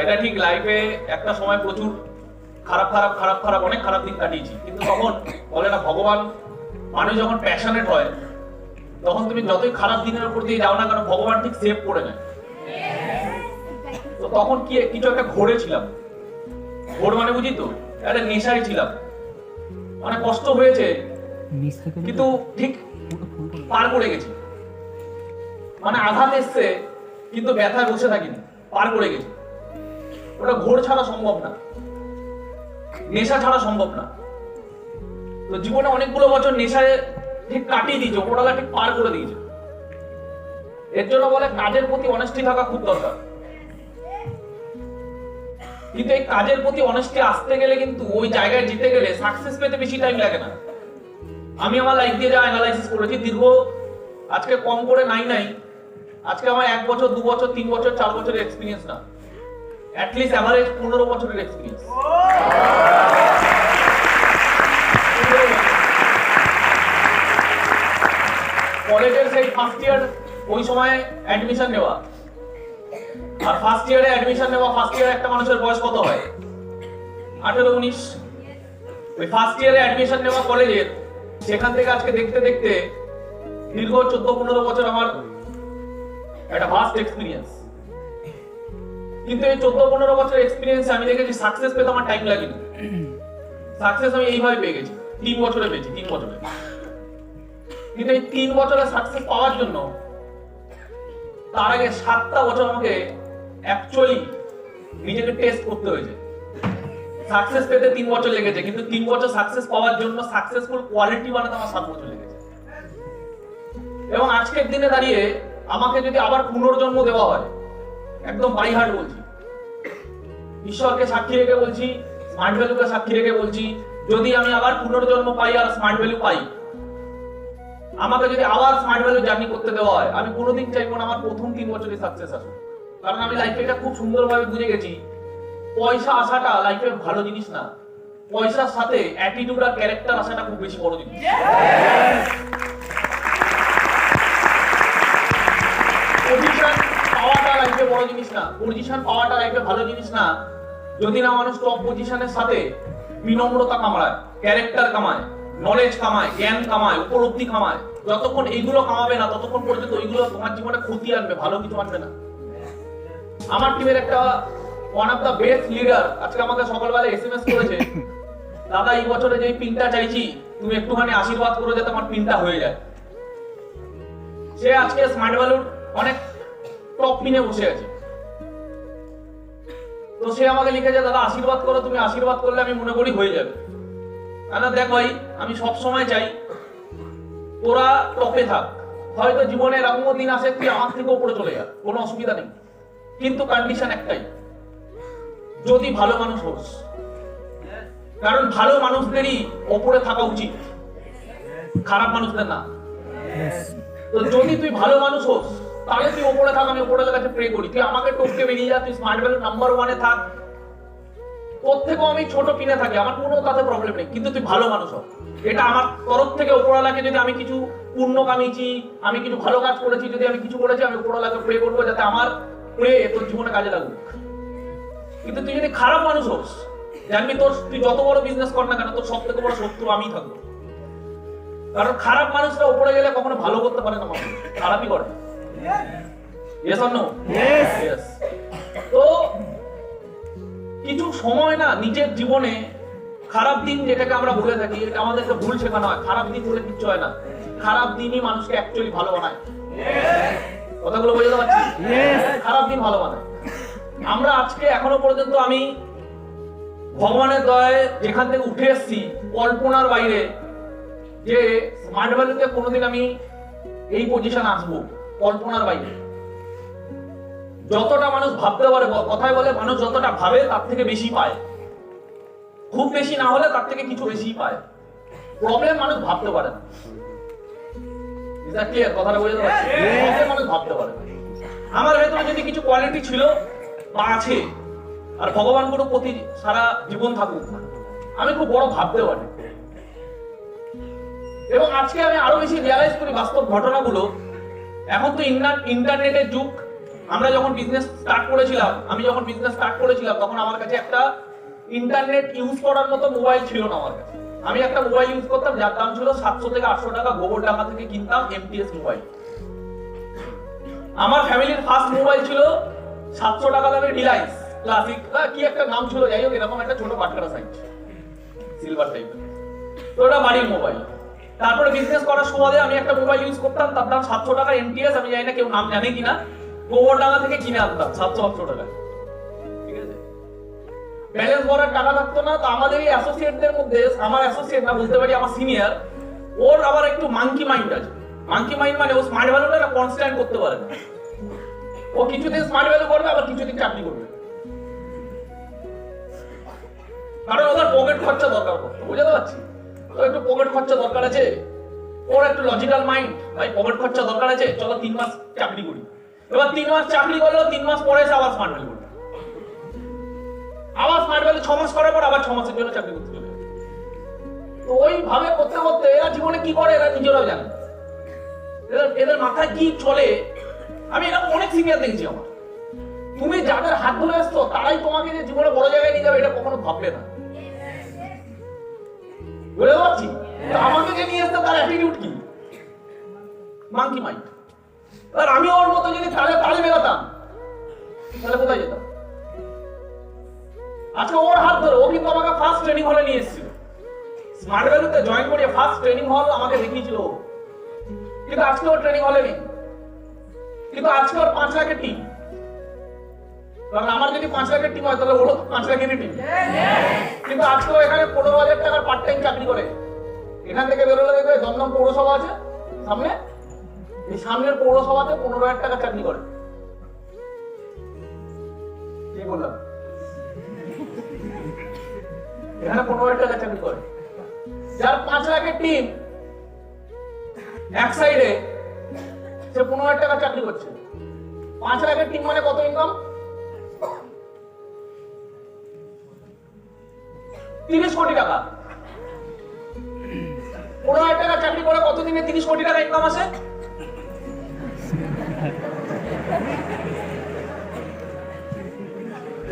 এটা ঠিক, লাইফে একটা সময় প্রচুর খারাপ খারাপ খারাপ খারাপ অনেক খারাপ দিন কাটিয়েছি, কিন্তু তখন বলে না ভগবান, মানুষ যখন প্যাশনেট হয় তখন তুমি যতই খারাপ দিনের উপর দিয়ে যাও না কেন ভগবান ঠিক সেভ করে নেয়। তো তখন কি কিছু একটা ঘোরে ছিলাম, ঘোর মানে বুঝি তো, একটা নেশায় ছিলাম, অনেক কষ্ট হয়েছে কিন্তু ঠিক পার করে গেছি। মানে আঘাত এসছে কিন্তু ব্যথায় বসে থাকিনি, পার করে গেছি। ওটা ঘোর ছাড়া সম্ভব না, নেশা ছাড়া সম্ভব না। তো জীবনে অনেকগুলো বছর নেশায় ঠিক কাটিয়ে দিয়েছে, ওপরওয়ালা ঠিক পার করে দিয়েছে। এর জন্য বলে কাজের প্রতি অনেস্টি থাকা খুব দরকার। কিন্তু এই কাজের প্রতি অনেস্টি আসতে গেলে কিন্তু ওই জায়গায় যেতে গেলে সাকসেস পেতে বেশি টাইম লাগে না। আমি আমার লাইফ দিয়ে যা অ্যানালাইসিস করেছি, দীর্ঘ আজকে কম করে নাই আজকে আমার 1 বছর 2 বছর 3 বছর 4 বছরের এক্সপিরিয়েন্স না, অ্যাটলিস্ট এভারেজ 15 বছরের এক্সপিরিয়েন্স। কলেজের সেই ফার্স্ট ইয়ার ওই সময় অ্যাডমিশন নেওয়া, আর ফার্স্ট ইয়ারে অ্যাডমিশন নেওয়া, ফার্স্ট ইয়ারে একটা মানুষের বয়স কত হয়? 18-19। ওই ফার্স্ট ইয়ারে অ্যাডমিশন নেওয়া কলেজের, সেখান থেকে আজকে দেখতে দেখতে দীর্ঘ 14-15 বছর আমার একটা ভাস্ট এক্সপিরিয়েন্স। কিন্তু এই 14-15 বছর এক্সপিরিয়েন্সে আমি দেখেছি সাকসেস পেতে আমার টাইম লাগেনি। সাকসেস আমি এইভাবে পেয়ে গেছি, 3 বছরে পেয়েছি, 3 বছরে। কিন্তু এই 3 বছরে সাকসেস পাওয়ার জন্য তার আগে 7টা বছর আমাকে অ্যাকচুয়ালি নিজেকে টেস্ট করতে হয়েছে। সাকসেস পেতে 3 বছর লেগেছে, কিন্তু 3 বছর সাকসেস পাওয়ার জন্য সাকসেসফুল কোয়ালিটি বানাতে আমার 7 বছর লেগেছে। এবং আজকের দিনে দাঁড়িয়ে আমাকে যদি আবার পুনর্জন্ম দেওয়া হয়, একদম বাড়িহাট বলছি, ঈশ্বরকে সাক্ষী রেখে বলছি, স্মার্ট ভ্যালুকে সাক্ষী রেখে বলছি, যদি আমি আবার পুনর্জন্ম পাই আর স্মার্ট ভ্যালু পাই, আমাকে যদি আবার স্মার্ট ভ্যালু জার্নি করতে দেওয়া হয়, আমি কোনোদিন চাইবো না আমার প্রথম 3 বছরই সাকসেস আসুক। কারণ আমি লাইফে এটা খুব সুন্দরভাবে বুঝে গেছি, পয়সা আসাটা লাইফের ভালো জিনিস না, পয়সার সাথে অ্যাটিটিউড আর ক্যারেক্টার আসাটা খুব বেশি বড় জিনিস। পজিশন পাওয়াটা লাইফে বড় জিনিস না, পজিশন পাওয়াটা লাইফে ভালো জিনিস না, যদি না মানুষ টপ পজিশনের সাথে বিনম্রতা কামায়, ক্যারেক্টার কামায়, নলেজ কামায়, জ্ঞান কামায়, উপলব্ধি কামায়। যতক্ষণ এইগুলো কামাবে না ততক্ষণ পর্যন্ত ওইগুলো তোমার জীবনে ক্ষতি আনবে, ভালো কিছু আনবে না। আমার টিমের একটা one of the best leader আজকে আমাকে সকালবেলা এসএমএস করেছে, দাদা এই বছরে যে পিনটা চাইছি তুমি একটুখানি আশীর্বাদ করে যাতে আমার পিনটা হয়ে যায়। সে আজকে স্মার্ট ভ্যালুর অনেক টপ পিনে বসে আছে। তো সে আমাকে লিখেছে, দাদা আশীর্বাদ করো, তুমি আশীর্বাদ করলে আমি মনে করি হয়ে যাবে। না দেখ ভাই, আমি সব সময় চাই তোরা টপে থাক। হয়তো জীবনে এরকমও দিন আসে তুই আমার থেকে উপরে চলে যা, কোনো অসুবিধা নেই, কিন্তু কন্ডিশন একটাই, যদি ভালো মানুষ হোস। কারণ ভালো মানুষদেরই ওপরে থাকা উচিত, খারাপ মানুষদের না। তো যদি তুই ভালো মানুষ হোস তাহলে তুই ওপরে থাক, আমি ওপরের কাছে প্রে করি, তুই আমাকে টপকে বেরিয়ে যা, তুই স্মার্ট ভ্যালু নাম্বার 1-এ থাক, তোর থেকেও আমি ছোট পিনে থাকি, আমার কোনো তাতে প্রবলেম নেই, কিন্তু তুই ভালো মানুষ হ। এটা আমার তরফ থেকে ওপরওয়ালাকে, যদি আমি কিছু পুণ্য কামিয়েছি, আমি কিছু ভালো কাজ করেছি, যদি আমি কিছু করেছি, আমি ওপরওয়ালাকে প্রে করবো যাতে আমার প্রে তোর জীবনে কাজে লাগুক। কিন্তু তুই যদি খারাপ মানুষ হোস, জানবি তুই যত বড় বিজনেস কর না কেন, তোর সব থেকে বড় শত্রু আমি থাকবো। কারণ খারাপ মানুষরা উপরে গেলে কখনো ভালো করতে পারে না, খারাপই করে। Yes or no? Yes. তো কিছু সময় না নিজের জীবনে খারাপ দিন যেটাকে আমরা বলে থাকি, এটা আমাদেরকে ভুল শেখানো হয়। খারাপ দিন বলে কিচ্ছু হয় না, খারাপ দিনই মানুষকে অ্যাকচুয়ালি ভালো বানায়। কথাগুলো বোঝাতে পারছি? খারাপ দিন ভালো বানায়। আমরা আজকে এখনো পর্যন্ত আমি ভগবানের দয়ায় যেখান থেকে উঠে এসেছি, কল্পনার বাইরে, যে স্মার্ট ভ্যালুতে কোনোদিন আমি এই পজিশন আসবো, কল্পনার বাইরে। যতটা মানুষ ভাবতে পারে, কথায় বলে মানুষ যতটা ভাবে তার থেকে বেশি পায়, খুব বেশি না হলে তার থেকে কিছু বেশি পায়। প্রবলেম মানুষ ভাবতে পারে না। কথাটা বোঝাতে পারছি? প্রবলেম মানুষ ভাবতে পারে না। আমার ভেতরে যদি কিছু কোয়ালিটি ছিল বা আছে, আর ভগবান গুরু প্রতি সারা জীবন থাকুক, আমি খুব বড় ভাবতে পারি। এবং আজকে আমি আরো বেশি রিয়ালাইজ করি বাস্তব ঘটনাগুলো। এখন তো ইন্টারনেটের যুগ, আমরা যখন বিজনেস স্টার্ট করেছিলাম তখন আমার কাছে একটা ইন্টারনেট ইউজ করার মতো মোবাইল ছিল না আমার কাছে। আমি একটা মোবাইল ইউজ করতাম যার দাম ছিল 700 থেকে 800 টাকা, গোবর টাকা থেকে কিনতাম, এমটিএস মোবাইল। আমার ফ্যামিলির ফার্স্ট মোবাইল ছিল 700 টাকা দামের রিলায়েন্স ক্লাসিক কি একটা নাম ছিল, যাই হোক এরকম একটা ছোট বাটখারা সাইজ সিলভার টাইপের, তো ওটা বাড়ির মোবাইল। তারপরে বিজনেস করার সময় আমি একটা মোবাইল ইউজ করতাম, তার দাম 700 টাকা এমটিএস, আমি জানি না কেউ নাম জানে কিনা, গোবর টাকা থেকে কিনে আনতাম 700-800 টাকা। ঠিক আছে, ব্যালেন্স ভরার টাকা থাকতো না। তো আমাদের এই অ্যাসোসিয়েটদের মধ্যে, আমার অ্যাসোসিয়েট না বলতে পারি, আমার সিনিয়র, ওর আবার একটু মাঙ্কি মাইন্ড আছে। মাঙ্কি মাইন্ড মানে ও স্মার্ট ভ্যালুটা না কনস্ট্যান্ট করতে পারে না। ও কিছুদিন স্মার্ট ভ্যালু করবে, আবার কিছুদিন চাকরি করবে, কারণ ওদের পকেট খরচা দরকার পড়ে, বুঝতে পারছি তো, একটু পকেট খরচা দরকার আছে। ওর একটু লজিক্যাল মাইন্ড, ভাই পকেট খরচা দরকার আছে, চলো 3 মাস চাকরি করি। এবার 3 মাস চাকরি করলো, 3 মাস পরে এসে আবার স্মার্ট ভ্যালু করবে, আবার স্মার্ট ভ্যালু 6 মাস করার পর আবার 6 মাসের জন্য চাকরি করতে চলে। তো ওইভাবে করতে করতে এরা জীবনে কি করে এরা নিজেরাও জানে, এদের মাথায় কি চলে। আমি এরকম অনেক সিনিয়র দেখেছি আমার। তুমি যাদের হাত ধরে আসছো তারাই তোমাকে যে জীবনে বড় জায়গায় নিয়ে যাবে এটা কখনো ভাববে না, বুঝতে পারছি। তো আমাকে যে নিয়ে আসতো তার অ্যাটিটিউড কি, মাঙ্কি মাইন্ড। আর আমি ওর মতো যদি তালে মেলাতাম তাহলে কোথায় যেতাম। আজকে ওর হাত ধরে ও কিন্তু আমাকে ফার্স্ট ট্রেনিং হলে নিয়ে এসেছিল, স্মার্ট ভ্যালুতে জয়েন করিয়ে ফার্স্ট ট্রেনিং হল আমাকে দেখিয়েছিল। কিন্তু আজকে ওর ট্রেনিং হলে নেই, কিন্তু আজকে ওর 5 লাখের টিম। কারণ আমার যদি 5 লাখের টিম হয় তাহলে ওরও 5 লাখেরই টিম। কিন্তু আজকে ও এখানে 15,000 টাকার পার্ট টাইম চাকরি করে। এখান থেকে বেরোলে দেখবে দমদম পৌরসভা আছে সামনে, এই সামনের পৌরসভাতে 15,000 টাকা চাকরি করে। কি বললাম, এখানে 15,000 টাকা চাকরি করে। যার 5 লাখের টিম এক সাইডে, সে 15,000 টাকা চাকরি করছে। 5 লাখের টিম মানে কত ইনকাম? 30 কোটি টাকা। 15,000 টাকা চাকরি করে কত দিনে 30 কোটি টাকা ইনকাম আসে?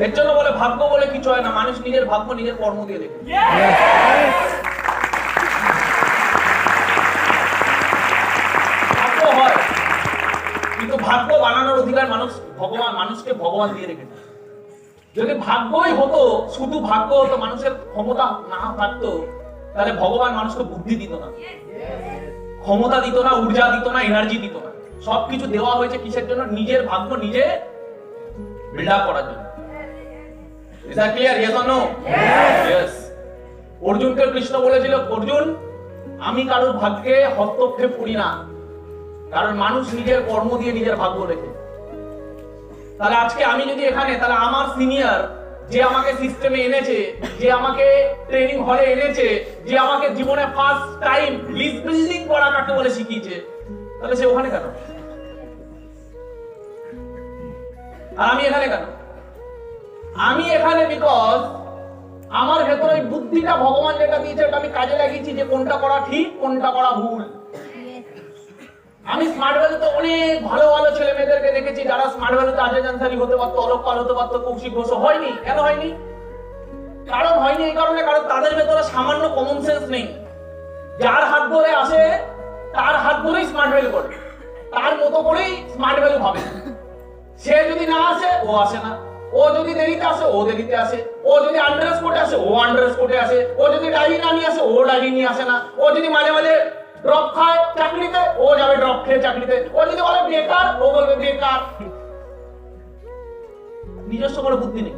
এর জন্য বলে ভাগ্য বলে কিছু হয় না, মানুষ নিজের ভাগ্য নিজের কর্ম দিয়ে দেখে। ভাগ্য হয়, কিন্তু ভাগ্য বানানোর অধিকার মানুষকে ভগবান দিয়ে রেখেছে। যদি ভাগ্যই হতো, শুধু ভাগ্য হতো, মানুষের ক্ষমতা না থাকতো, তাহলে ভগবান মানুষকে বুদ্ধি দিত না, ক্ষমতা দিত না, ঊর্জা দিত না, এনার্জি দিত না। সবকিছু দেওয়া হয়েছে কিসের জন্য? নিজের ভাগ্য নিজে বিল্ড আপ করার জন্য। Is that clear? Yes or no? Yes. অর্জুনকে কৃষ্ণ বলেছিল, অর্জুন আমি কারোর ভাগ্যে হস্তক্ষেপ করি না, কারণ মানুষ নিজের কর্ম দিয়ে নিজের ভাগ্য লেখে। তাহলে আজকে আমি যদি এখানে, তাহলে আমার সিনিয়র যে আমাকে সিস্টেমে এনেছে, যে আমাকে ট্রেনিং হলে এনেছে, যে আমাকে জীবনে ফার্স্ট টাইম লিস্ট বিল্ডিং করা কাকে বলে শিখিয়েছে, তাহলে সে ওখানে কেন আর আমি এখানে কেন? আমি এখানে বিকজ আমার ভেতরে ওই বুদ্ধিটা ভগবান যেটা দিয়েছে ওটা আমি কাজে লাগিয়েছি, যে কোনটা করা ঠিক কোনটা করা ভুল। আমি স্মার্ট ভ্যালুতে অনেক ভালো ভালো ছেলে মেয়েদেরকে দেখেছি যারা স্মার্ট ভ্যালুতে আজেজ আনসারি হতে পারতো, অলোক পাল হতে পারতো, কৌশিক ঘোষ হয়নি। কেন হয়নি? কারণ হয়নি এই কারণে, কারণ তাদের ভেতরে সামান্য কমন সেন্স নেই। যার হাত ধরে আসে তার হাত ধরেই স্মার্ট ভ্যালু করে, তার মতো করেই স্মার্ট ভ্যালু ভাবে। সে যদি না আসে ও আসে না, ও যদি দেরিতে আসে ও দেরিতে আসে, ও যদি আন্ডার স্কোরে আসে ও আন্ডার স্কোরে আসে, ও যদি ডায়েরি না নিয়ে আসে ও ডায়েরি নিয়ে আসে না, ও যদি মাঝে মাঝে ড্রপ খায় চাকরিতে ও যাবে ড্রপ খেয়ে চাকরিতে, ও যদি বলে বেকার ও বলবে বেকার। নিজস্ব কোনো বুদ্ধি নেই।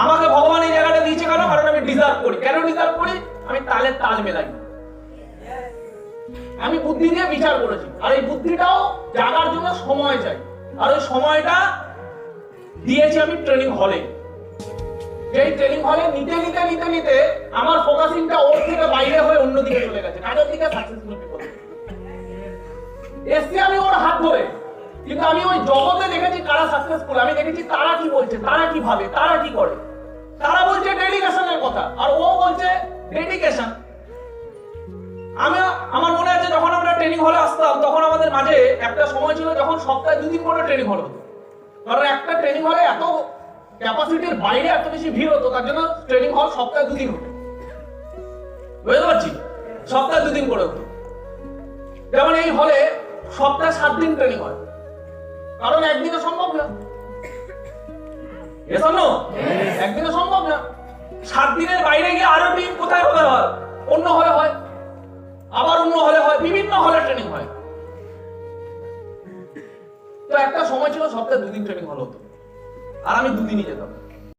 আমাকে ভগবান এই জায়গাটা দিয়েছে কেন? কারণ আমি ডিজার্ভ করি। কেন ডিজার্ভ করি? আমি তালের তাল মেলাই, আমি বুদ্ধি দিয়ে বিচার করেছি। আর এই বুদ্ধিটাও জাগার জন্য সময় চাই, আর ওই সময়টা দিয়েছি আমি ট্রেনিং হলে। যেই ট্রেনিং হলে নিতে নিতে নিতে নিতে আমার ফোকাসিংটা ওর থেকে বাইরে হয়ে অন্যদিকে চলে গেছে, কাজের দিকে সাকসেসফুল পিপল। এসছি আমি ওর হাত ধরে, কিন্তু আমি ওই জগতে দেখেছি কারা সাকসেসফুল। আমি দেখেছি তারা কি বলছে, তারা কি ভাবে, তারা কি করে। তারা বলছে ডেডিকেশনের কথা, আর ও বলছে ডেডিকেশন। আমার মনে আছে যখন আমরা ট্রেনিং হলে আসতাম তখন আমাদের মাঝে একটা সময় ছিল যখন সপ্তাহে 2 দিন করে ট্রেনিং হল হতো। কারণ একটা ট্রেনিং হলে এত ক্যাপাসিটির বাইরে এত বেশি ভিড় হতো, তার জন্য ট্রেনিং হল সপ্তাহে 2 দিন হতো। বুঝতে পারছি, সপ্তাহে 2 দিন করে হতো। যেমন এই হলে সপ্তাহে 7 দিন ট্রেনিং হয়, কারণ একদিনে সম্ভব না। একদিনে সম্ভব না। 7 দিনের বাইরে গিয়ে আরো টিম কোথায় হবে হয়, অন্য হলে হয়, আবার অন্য হলে হয়, বিভিন্ন হলে ট্রেনিং হয়। তো একটা সময় ছিল সপ্তাহে 2 দিন ট্রেনিং হল হতো, আর আমি 2 দিনই যেতাম।